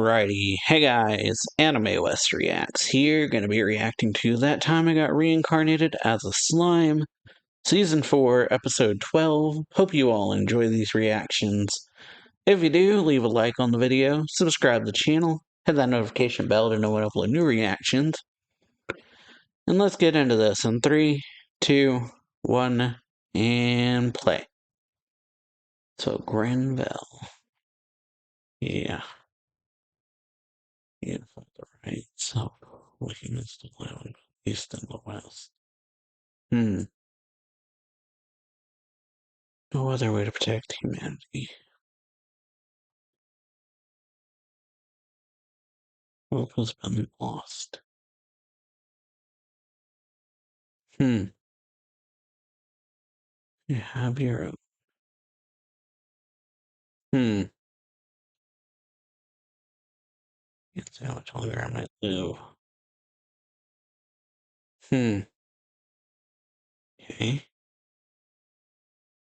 Alrighty, hey guys, AnimeWestReacts here, gonna be reacting to That Time I Got Reincarnated as a Slime, Season 4, Episode 12. Hope you all enjoy these reactions. If you do, leave a like on the video, subscribe to the channel, hit that notification bell to know when I upload new reactions. And let's get into this in 3, 2, 1, and play. So, Granville. Yeah. Beautiful, right? So, looking at the land, east and the west. No other way to protect humanity. Hope has been lost. You have your own. Can't say how much longer I might live. Okay.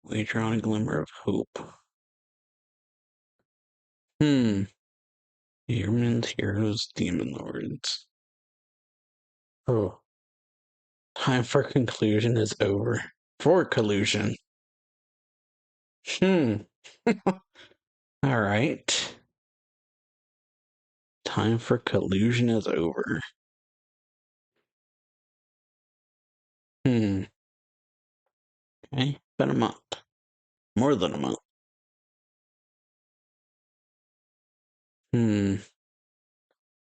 Wager on a glimmer of hope. Humans, heroes, demon lords. Oh. Time for conclusion is over. For collusion. Alright. Time for collusion is over. Okay. Been a month. More than a month.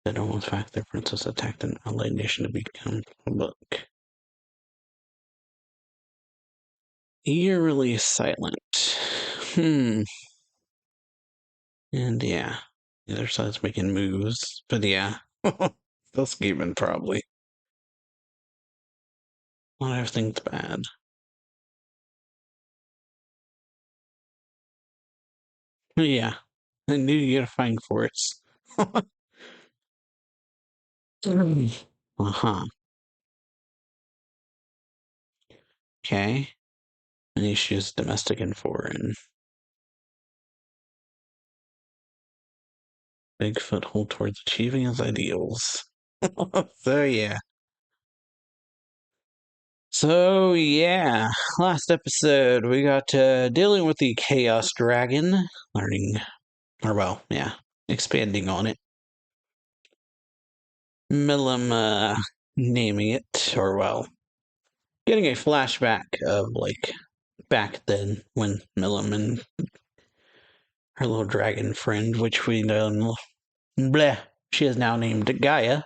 That almost fact their princess attacked an allied nation to become public. Eerily silent. And yeah, the other side's making moves, but yeah, still scheming probably. Not everything's bad. But yeah, I knew unifying force. Okay. And issues domestic and foreign. Big foothold towards achieving his ideals. So yeah. So yeah, last episode we got dealing with the Chaos Dragon, learning, or well, yeah, expanding on it. Milim naming it, or well, getting a flashback of like back then when Milim and her little dragon friend, which we know, bleh, she is now named Gaia.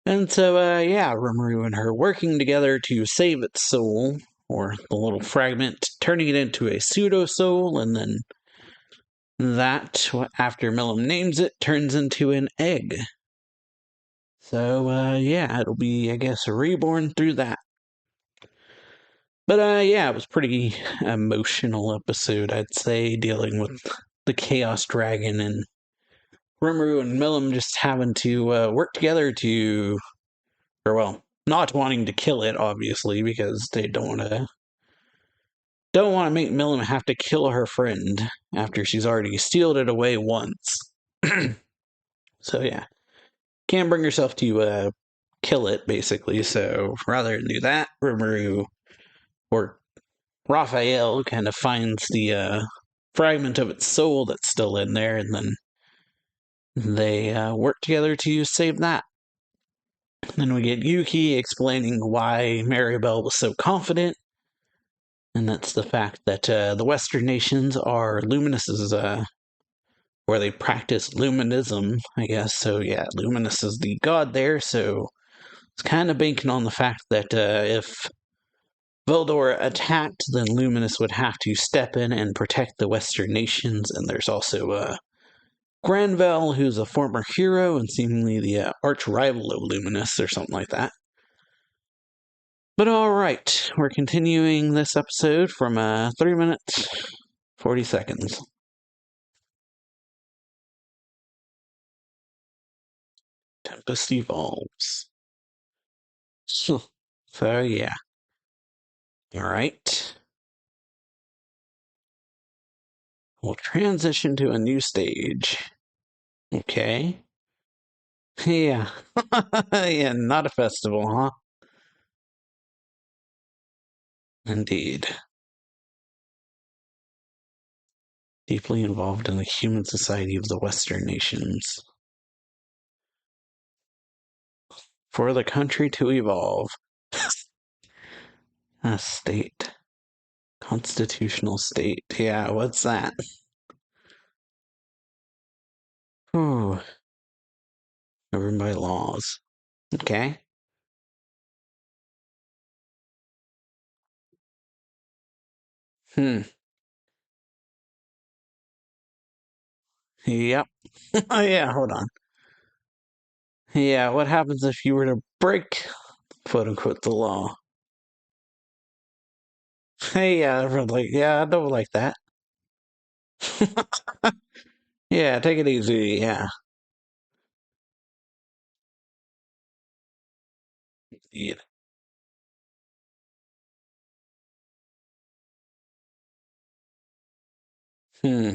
And so, yeah, Rimuru and her working together to save its soul, or the little fragment, turning it into a pseudo-soul, and then that, after Milim names it, turns into an egg. So, yeah, it'll be, I guess, reborn through that. But, yeah, it was pretty emotional episode, I'd say, dealing with the Chaos Dragon and Rimuru and Milim just having to work together to, or well, not wanting to kill it, obviously, because they don't want to make Milim have to kill her friend after she's already sealed it away once. So yeah, can't bring herself to kill it, basically. So rather than do that, Rimuru or Raphael kind of finds the fragment of its soul that's still in there, and then they work together to save that. Then we get Yuki explaining why Maribel was so confident, and that's the fact that the Western nations are Luminus's, where they practice Luminism, I guess. So yeah, Luminus is the god there, so it's kind of banking on the fact that if Veldor attacked, then Luminus would have to step in and protect the Western nations, and there's also Granville, who's a former hero and seemingly the arch rival of Luminus or something like that. But alright, we're continuing this episode from 3 minutes, 40 seconds. Tempest evolves. So yeah. Alright. We'll transition to a new stage. Okay. Yeah. Yeah, not a festival, huh? Indeed. Deeply involved in the human society of the Western nations. For the country to evolve. A state. Constitutional state. Yeah, what's that? Ooh, governed by laws. Okay. Hmm. Yep. Oh, yeah, hold on. Yeah, what happens if you were to break, quote unquote, the law? Hey, yeah, everyone's like, yeah, I don't like that. Yeah, take it easy. Yeah. Yeah. Hmm.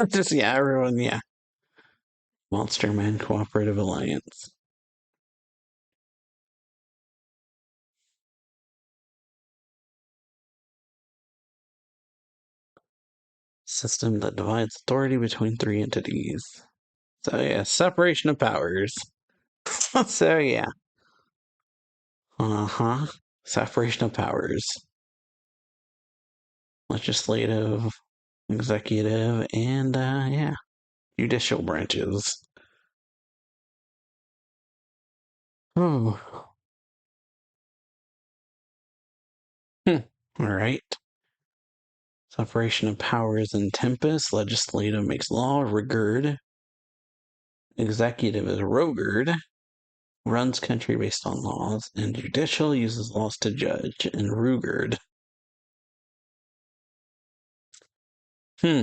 Just, yeah, everyone, yeah. Monster Man Cooperative Alliance. System that divides authority between three entities. So, yeah, separation of powers. So, yeah. Uh huh. Separation of powers. Legislative, executive, and, yeah, judicial branches. Oh. Hmm. All right. Separation of powers in Tempest. Legislative makes law. Rigurd. Executive is Rogurd. Runs country based on laws. And judicial uses laws to judge. And Rugurd. Hmm.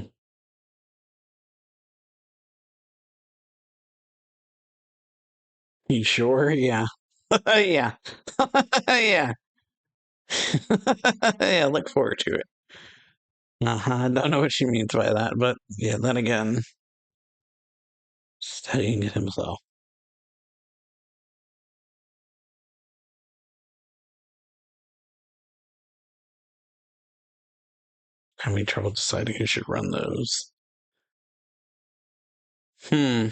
You sure? Yeah. Yeah. Yeah. Yeah, look forward to it. I don't know what she means by that, but yeah, then again, studying it himself. Having trouble deciding who should run those. Hmm.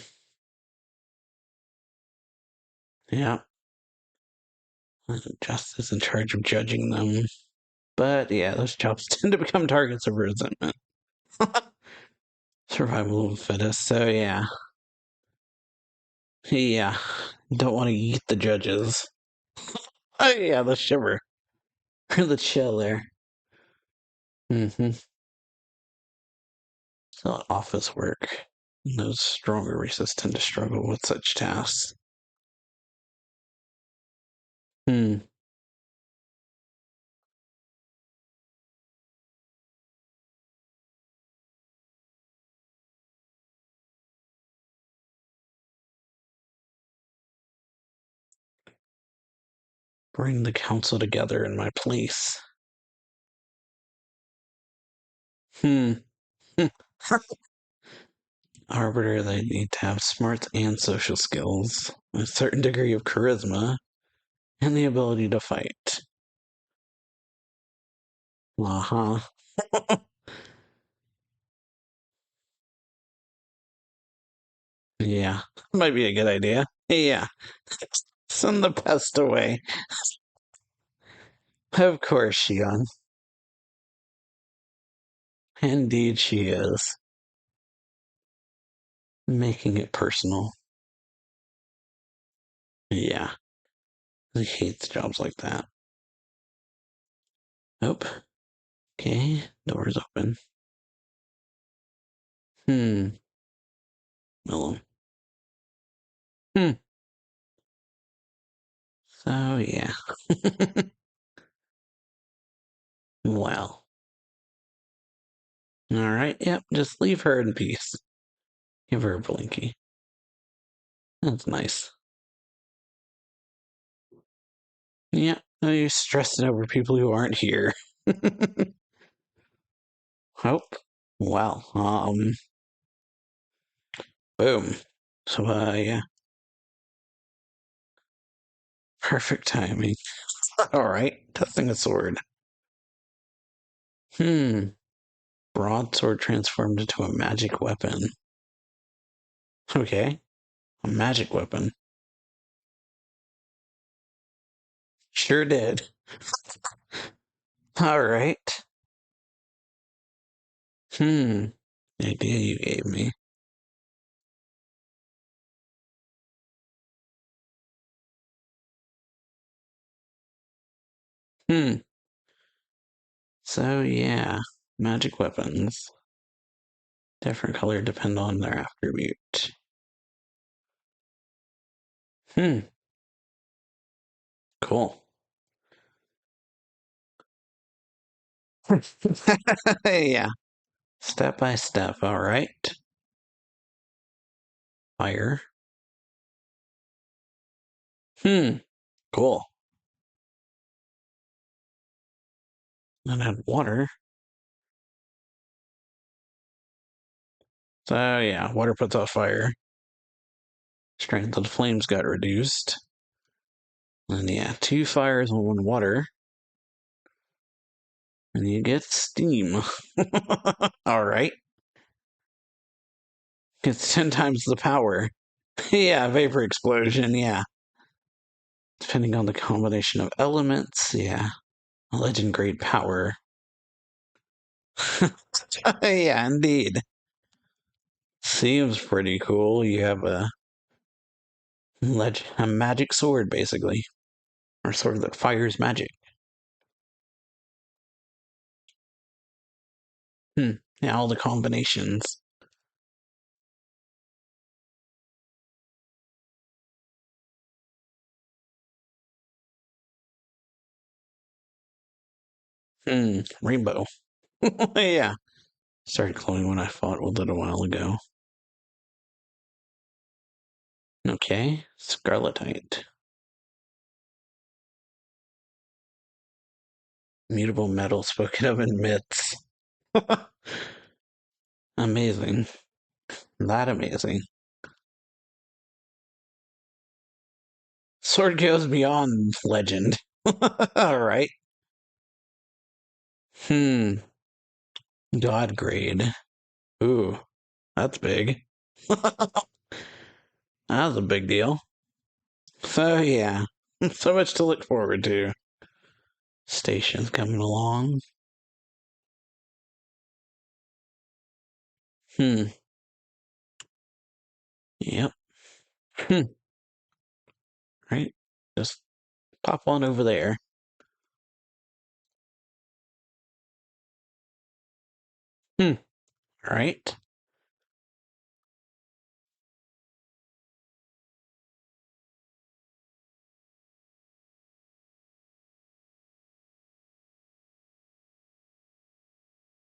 Yeah. Justice in charge of judging them. But yeah, those jobs tend to become targets of resentment. Survival of the fittest. So yeah. Yeah. Don't want to eat the judges. Oh yeah, the shiver. Or the chill there. Mm-hmm. So office work. Those stronger races tend to struggle with such tasks. Hmm. Bring the council together in my place. Hmm. Arbiter, they need to have smarts and social skills, a certain degree of charisma, and the ability to fight. Uh-huh. Yeah. Might be a good idea. Yeah. Send the pest away. Of course, Shion. Indeed, she is. Making it personal. Yeah. He hates jobs like that. Nope. Okay. Door's open. Hmm. Well. Hmm. So, yeah. Well. Alright. Yep. Just leave her in peace. Give her a blinky. That's nice. Yeah. No, you're stressing over people who aren't here. Hope. Wow. Boom. So, yeah, perfect timing. All right, testing a sword. Hmm. Broadsword transformed into a magic weapon. Okay, a magic weapon. Sure did. All right. Hmm. The idea you gave me. Hmm. So yeah, magic weapons. Different color depend on their attribute. Hmm. Cool. Yeah. Step by step. All right. Fire. Hmm. Cool. And add water. So yeah, water puts out fire. Strength of the flames got reduced. And yeah, two fires and one water. And you get steam. All right. It's 10 times the power. Yeah, vapor explosion. Yeah. Depending on the combination of elements. Yeah. Legend grade power. Yeah, indeed. Seems pretty cool. You have a magic sword, basically. Or sword that fires magic. Hmm. Yeah, all the combinations. Hmm. Rainbow. Yeah. Started glowing when I fought with it a while ago. Okay. Scarletite. Mutable metal spoken of in myths. Amazing. That amazing. Sword goes beyond legend. All right. Hmm. God grade. Ooh, that's big. That's a big deal. So yeah, so much to look forward to. Stations coming along. Hmm. Yep. Hmm. Right. Just pop on over there. Hmm. All right.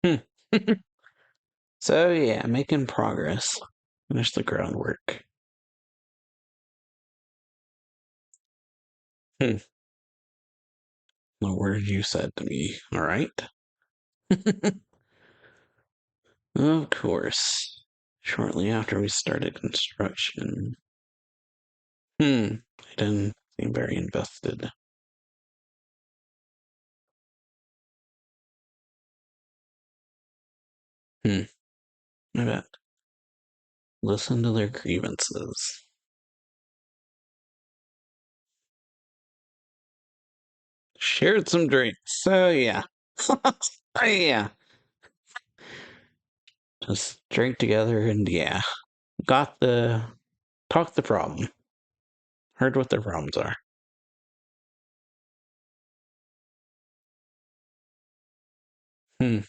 Hmm. So yeah, making progress. Finish the groundwork. Hmm. The word you said to me. All right. Of course. Shortly after we started construction. Hmm. I didn't seem very invested. Hmm. I bet. Listen to their grievances. Shared some drinks. So yeah. Yeah. Just drank together and yeah. Got the talked the problem. Heard what their problems are. Hmm.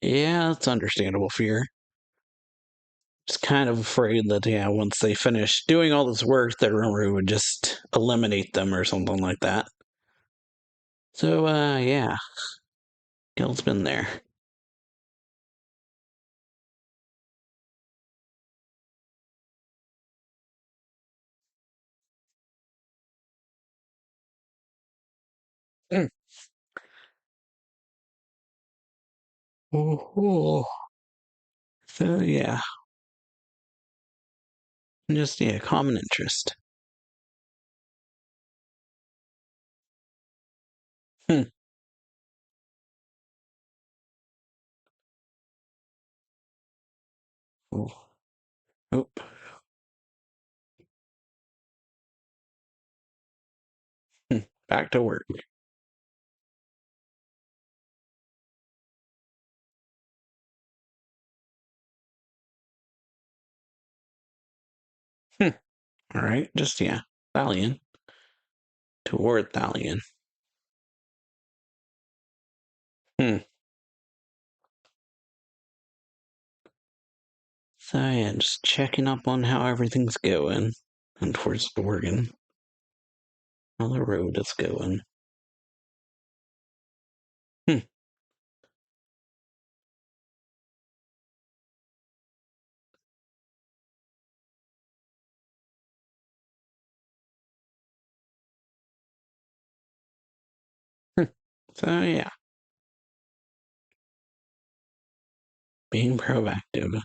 Yeah, it's understandable fear. Just kind of afraid that yeah, once they finish doing all this work, that Rimuru would just eliminate them or something like that. So yeah, Gil's been there. Hmm. Oh, So yeah, just yeah, common interest. Hmm. Oh, oop. Hmm. Back to work. Hmm. All right, just yeah, Thalion toward Thalion. Hmm. So yeah, just checking up on how everything's going, and towards Oregon, how the road is going. Hmm. Hmm. So yeah, being proactive.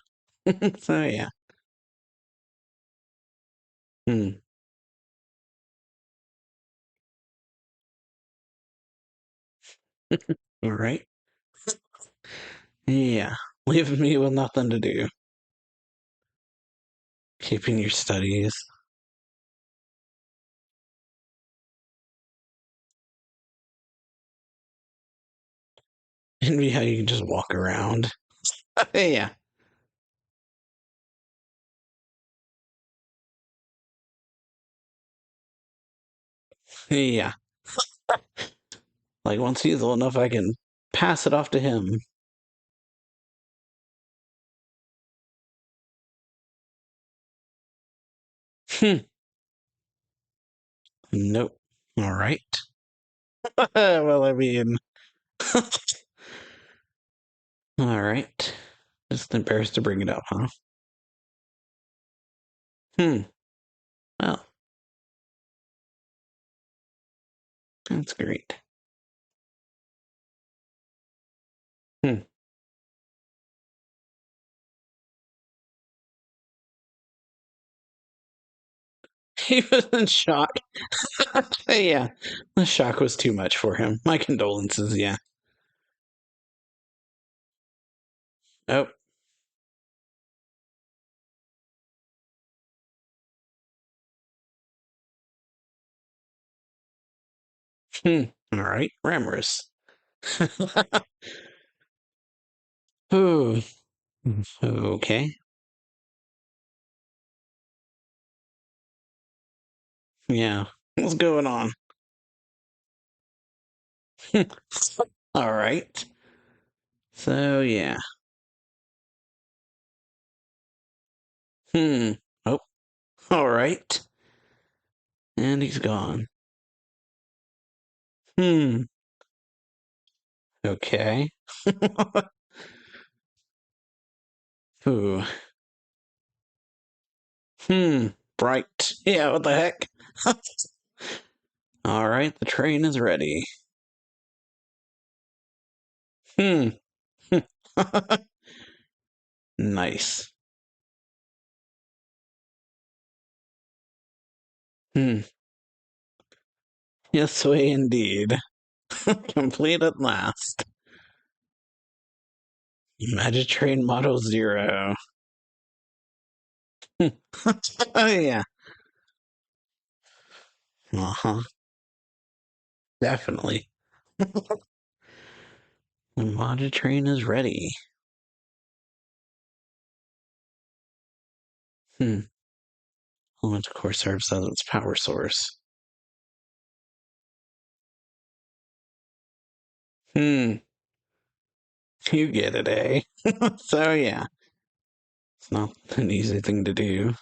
So yeah. Hmm. All right. Yeah. Leaving me with nothing to do. Keeping your studies. Envy how you can just walk around. Yeah. Yeah. Like once he's old enough, I can pass it off to him. Hmm. Nope. All right. Well, I mean, all right. Just embarrassed to bring it up, huh? Hmm. Well, that's great. Hmm. He was in shock. Yeah. The shock was too much for him. My condolences, yeah. Oh. Hmm. All right. Ramorous. Ooh. Okay. Yeah. What's going on? All right. So, yeah. Hmm. Oh, all right. And he's gone. Hmm. Okay. Ooh. Hmm. Bright. Yeah, what the heck? All right, the train is ready. Hmm. Nice. Hmm. Yes, way indeed. Complete at last. Magic Train Model Zero. Oh, yeah. Uh-huh. Definitely. The Magic Train is ready. Hmm. Which, of course, serves as its power source. Hmm. You get it, eh? So, yeah. It's not an easy thing to do.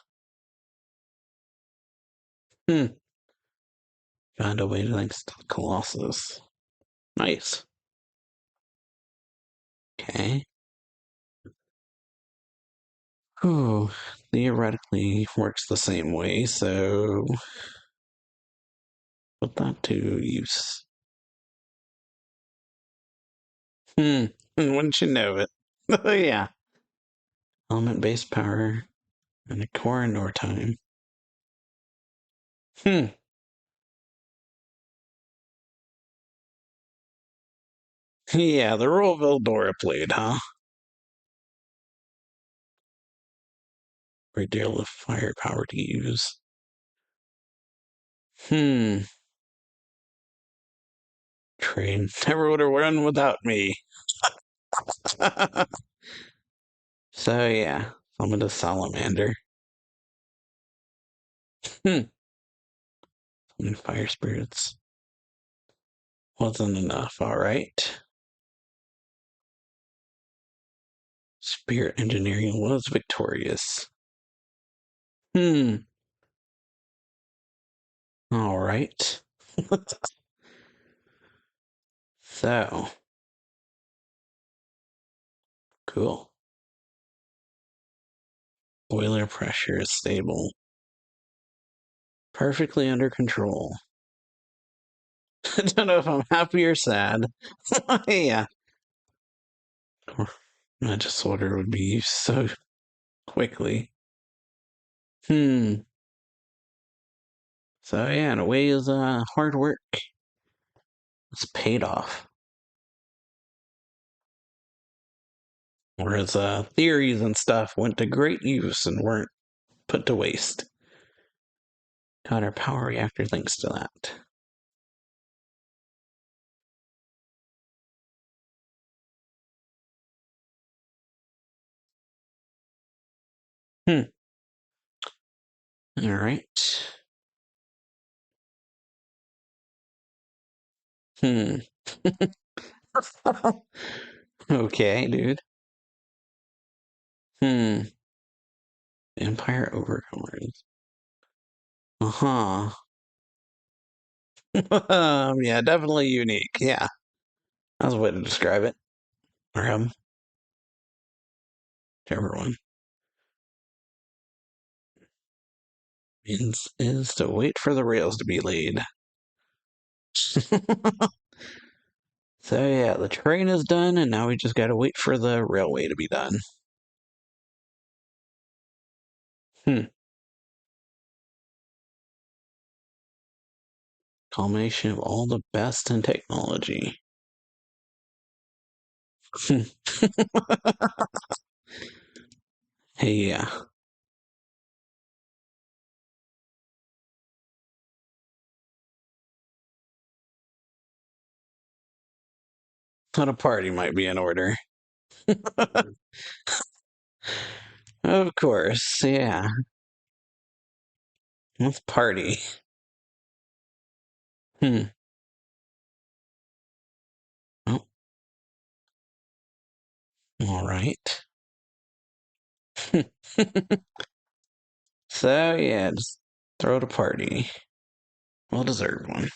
Hmm. Find a way to thanks to the Colossus. Nice. Okay. Whew. Theoretically works the same way, so put that to use. Hmm. Wouldn't you know it? Yeah. Element-based power and a core indoor time. Hmm. Yeah, the role of Eldora played, huh? Great deal of firepower to use. Hmm. Train never would have run without me. So yeah, summon a salamander. Hmm. Summon fire spirits. Wasn't enough, alright. Spirit engineering was victorious. Hmm. Alright. So, cool. Boiler pressure is stable. Perfectly under control. I don't know if I'm happy or sad. Yeah. My disorder would be used so quickly. Hmm. So yeah, in a way, is hard work. It's paid off. Whereas theories and stuff went to great use and weren't put to waste. Got our power reactor thanks to that. Hmm. All right. Hmm. Okay, dude. Hmm. Empire overcomers. Uh-huh. Yeah, definitely unique. Yeah. That's a way to describe it. Or whichever one. Means is to wait for the rails to be laid. So yeah, the train is done, and now we just gotta wait for the railway to be done. Hmm. Culmination of all the best in technology. Hmm. Hey, yeah. Thought a party might be in order. Of course, yeah. Let's party. Hmm. Oh, all right. So yeah, just throw it a party. Well deserved one.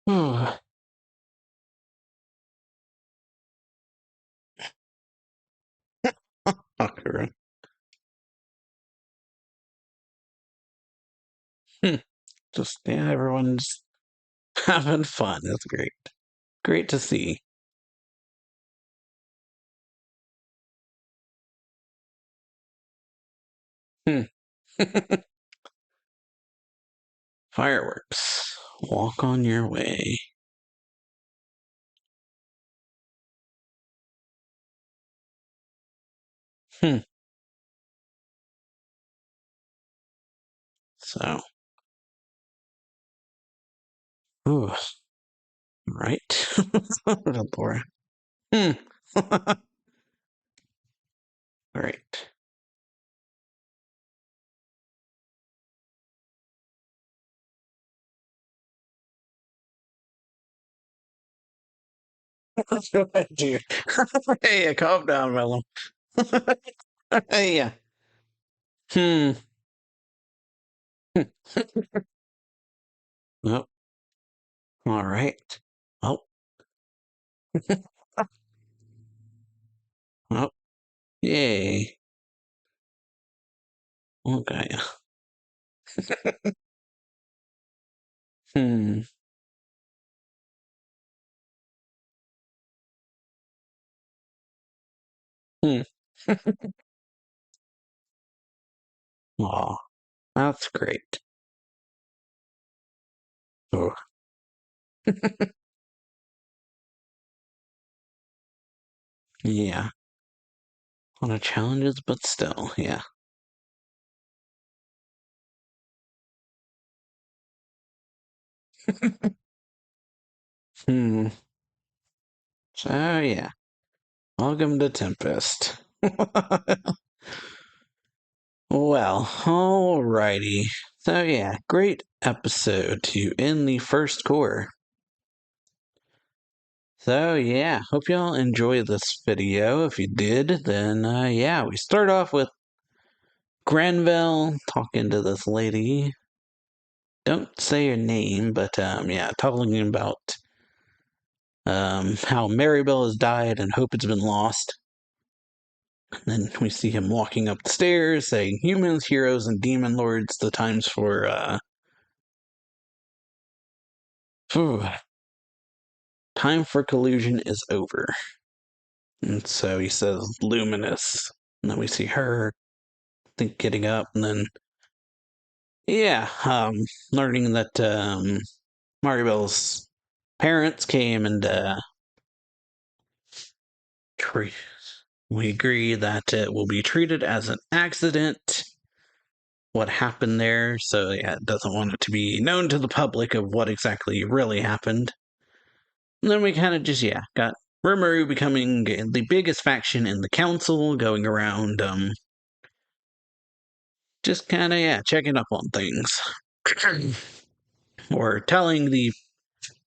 Oh, Akira. Hmm. Just yeah, everyone's having fun. That's great. Great to see. Hmm. Fireworks. Walk on your way. Hmm. So, ooh, right. Laura. Hmm. Right. Go ahead, dear. Hey, calm down, Mellow. Hey, yeah. Hmm. Oh, all right. Oh, oh, yay. Okay. Hmm. Hmm. Aw, that's great. Oh. Yeah. A lot of challenges, but still, yeah. Hmm. So, yeah. Welcome to Tempest. Well, alrighty. So, yeah, great episode to end the first core. So, yeah, hope y'all enjoy this video. If you did, then, yeah, we start off with Granville talking to this lady. Don't say her name, but, yeah, talking about, how Maribel has died and hope it's been lost. And then we see him walking up the stairs saying, humans, heroes, and demon lords, the times for, phew, time for collusion is over. And so he says, luminous. And then we see her, I think, getting up, and then, yeah, learning that, Maribel's parents came and, we agree that it will be treated as an accident. What happened there, so yeah, it doesn't want it to be known to the public of what exactly really happened. And then we kind of just, yeah, got Rimuru becoming the biggest faction in the council, going around, just kind of, yeah, checking up on things. Or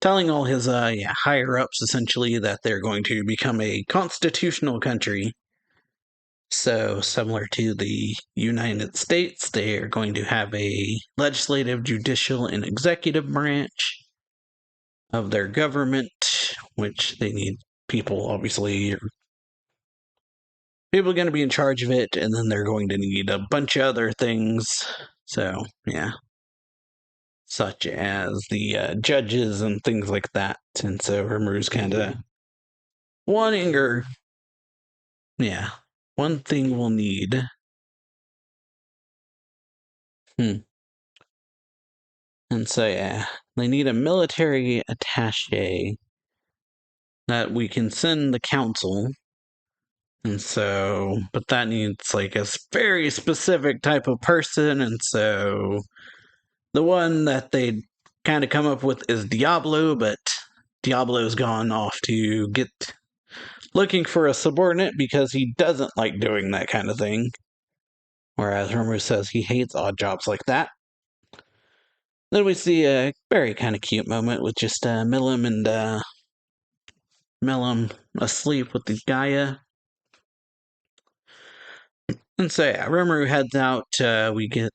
telling all his, yeah, higher-ups, essentially, that they're going to become a constitutional country. So, similar to the United States, they are going to have a legislative, judicial, and executive branch of their government, which they need people, obviously, people are going to be in charge of it, and then they're going to need a bunch of other things. So, yeah. Such as the judges and things like that. And so Rimru's kind of wanting, or, yeah, one thing we'll need. Hmm. And so, yeah, they need a military attaché that we can send the council. And so, but that needs like a very specific type of person. And so, the one that they kind of come up with is Diablo, but Diablo's gone off to get looking for a subordinate because he doesn't like doing that kind of thing. Whereas Rimuru says he hates odd jobs like that. Then we see a very kind of cute moment with just Milim and Milim asleep with the Gaia. And so, yeah, Rimuru heads out. We get,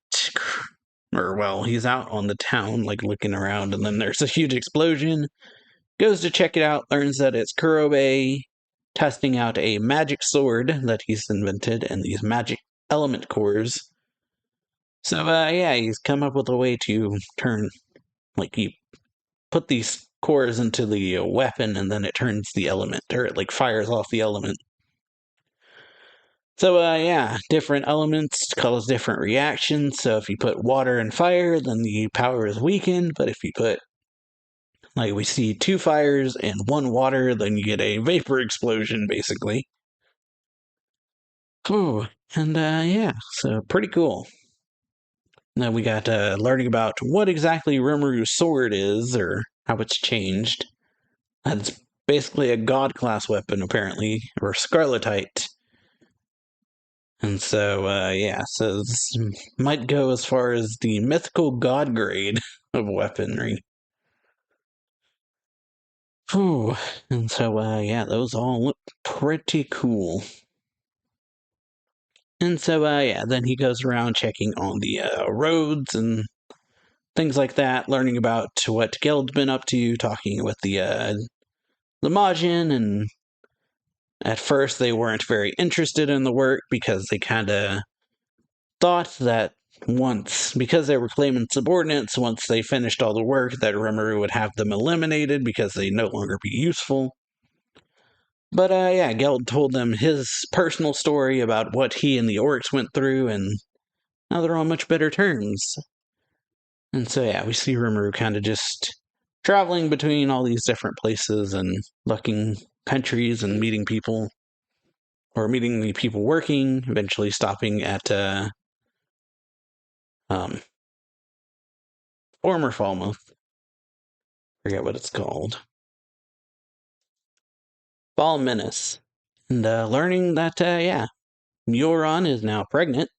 or well, he's out on the town, like looking around, and then there's a huge explosion. Goes to check it out, learns that it's Kurobe testing out a magic sword that he's invented and these magic element cores. So, yeah, he's come up with a way to turn, like, you put these cores into the weapon and then it turns the element, or it, like, fires off the element. So, yeah, different elements cause different reactions. So, if you put water and fire, then the power is weakened. But if you put, like, we see 2 fires and 1 water, then you get a vapor explosion, basically. Whew. And, yeah, so pretty cool. Now we got learning about what exactly Rimuru's sword is, or how it's changed. That's basically a god class weapon, apparently, or Scarletite. And so, yeah, so this might go as far as the mythical god grade of weaponry. Whew. And so, yeah, those all look pretty cool. And so, yeah, then he goes around checking on the roads and things like that, learning about what Geld's been up to, talking with the Majin, and at first they weren't very interested in the work because they kind of thought that because they were claiming subordinates, once they finished all the work, that Rimuru would have them eliminated because they'd no longer be useful. But yeah, Geld told them his personal story about what he and the orcs went through, and now they're on much better terms. And so yeah, we see Rimuru kind of just traveling between all these different places and looking countries and meeting people, or meeting the people working, eventually stopping at former Falmouth. Forget what it's called. Fall Menace. And learning that, yeah, Muron is now pregnant.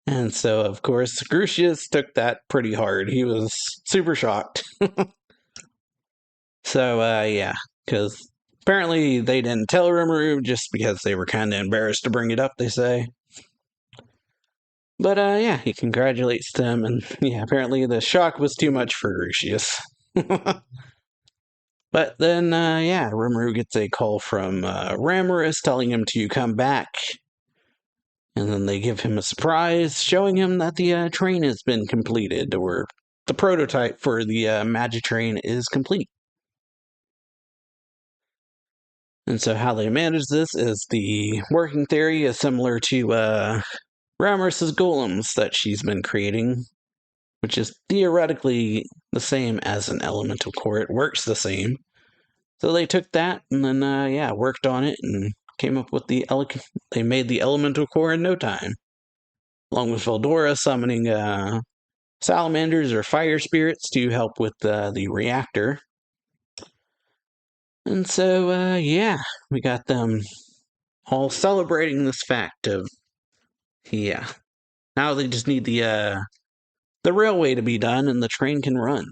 And so, of course, Grucius took that pretty hard. He was super shocked. So, yeah, because apparently they didn't tell Rimuru just because they were kind of embarrassed to bring it up, they say. But, yeah, he congratulates them, and yeah, apparently the shock was too much for Grucius. But then, yeah, Rimuru gets a call from Ramorous telling him to come back. And then they give him a surprise, showing him that the train has been completed, or the prototype for the Magitrain is complete. And so how they manage this is the working theory is similar to Ramorous' golems that she's been creating, which is theoretically the same as an elemental core. It works the same. So they took that and then, yeah, worked on it and came up with they made the elemental core in no time. Along with Veldora summoning salamanders or fire spirits to help with the reactor. And so, yeah, we got them all celebrating this fact of, yeah, now they just need the railway to be done and the train can run.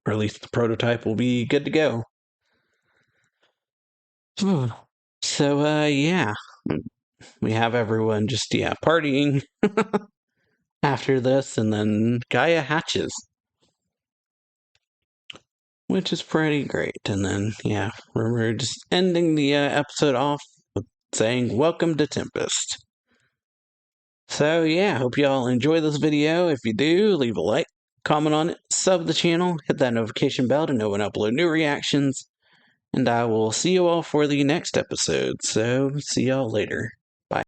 Or at least the prototype will be good to go. So, yeah, we have everyone just, yeah, partying after this, and then Gaia hatches. Which is pretty great. And then, yeah, we're just ending the episode off with saying, welcome to Tempest. So, yeah, hope y'all enjoy this video. If you do, leave a like, comment on it, sub the channel, hit that notification bell to know when I upload new reactions, and I will see you all for the next episode. So, see y'all later.